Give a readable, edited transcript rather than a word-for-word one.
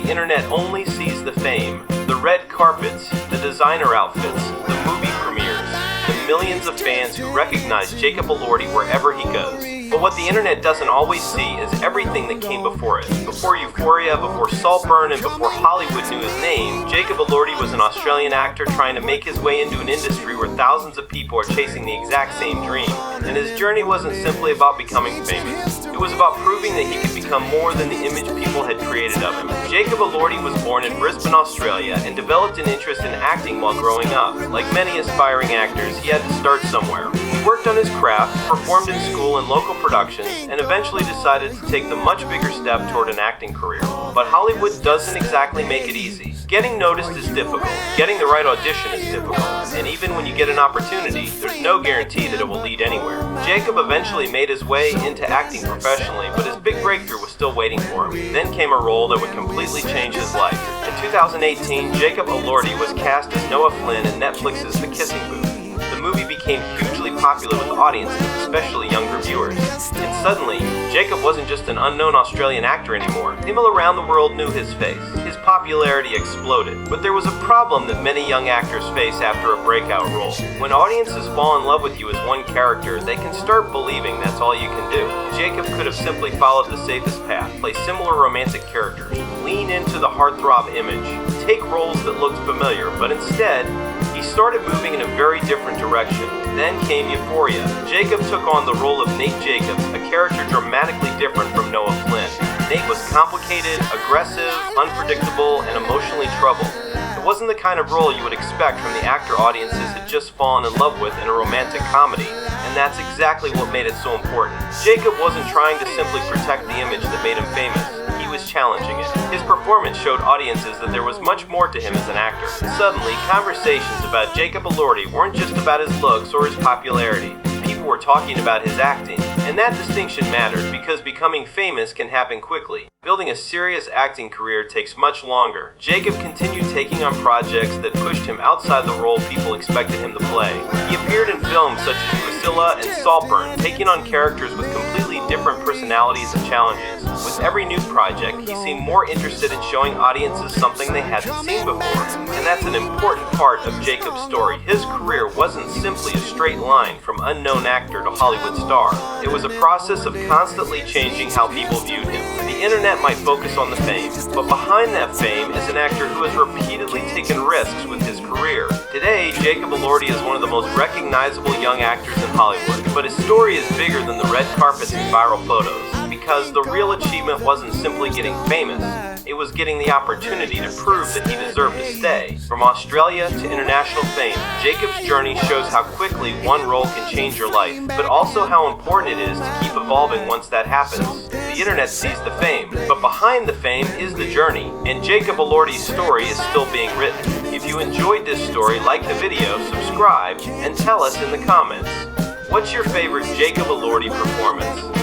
the internet only sees the fame, the red carpets, the designer outfits, the movie premieres, the millions of fans who recognize Jacob Elordi wherever he goes. But what the internet doesn't always see is everything that came before it. Before Euphoria, before Saltburn, and before Hollywood knew his name, Jacob Elordi was an Australian actor trying to make his way into an industry where thousands of people are chasing the exact same dream. And his journey wasn't simply about becoming famous. It was about proving that he could become more than the image people had created of him. Jacob Elordi was born in Brisbane, Australia, and developed an interest in acting while growing up. Like many aspiring actors, he had to start somewhere. He worked on his craft, performed in school and local productions, and eventually decided to take the much bigger step toward an acting career. But Hollywood doesn't exactly make it easy. Getting noticed is difficult, getting the right audition is difficult, and even when you get an opportunity, there's no guarantee that it will lead anywhere. Jacob eventually made his way into acting professionally, but his big breakthrough was still waiting for him. Then came a role that would completely change his life. In 2018, Jacob Elordi was cast as Noah Flynn in Netflix's The Kissing Booth. The movie became hugely popular with audiences, especially younger viewers. And suddenly, Jacob wasn't just an unknown Australian actor anymore. People around the world knew his face. His popularity exploded. But there was a problem that many young actors face after a breakout role. When audiences fall in love with you as one character, they can start believing that's all you can do. Jacob could have simply followed the safest path, play similar romantic characters, lean into the heartthrob image, take roles that looked familiar, but instead, he started moving in a very different direction. Then came Euphoria. Jacob took on the role of Nate Jacobs, a character dramatically different from Noah Flynn. Nate was complicated, aggressive, unpredictable, and emotionally troubled. It wasn't the kind of role you would expect from the actor audiences had just fallen in love with in a romantic comedy, and that's exactly what made it so important. Jacob wasn't trying to simply protect the image that made him famous. He was challenging it. His performance showed audiences that there was much more to him as an actor. Suddenly, conversations about Jacob Elordi weren't just about his looks or his popularity. People were talking about his acting. And that distinction mattered because becoming famous can happen quickly. Building a serious acting career takes much longer. Jacob continued taking on projects that pushed him outside the role people expected him to play. He appeared in films such as Priscilla and Saltburn, taking on characters with completely different personalities and challenges. With every new project, he seemed more interested in showing audiences something they hadn't seen before. And that's an important part of Jacob's story. His career wasn't simply a straight line from unknown actor to Hollywood star. It was a process of constantly changing how people viewed him. The internet might focus on the fame, but behind that fame is an actor who has repeatedly taken risks with his career. Today, Jacob Elordi is one of the most recognizable young actors in Hollywood, but his story is bigger than the red carpets and viral photos, because the real achievement wasn't simply getting famous. It was getting the opportunity to prove that he deserved to stay. From Australia to international fame, Jacob's journey shows how quickly one role can change your life, but also how important it is to keep evolving once that happens. The internet sees the fame, but behind the fame is the journey, and Jacob Elordi's story is still being written. If you enjoyed this story, like the video, subscribe, and tell us in the comments. What's your favorite Jacob Elordi performance?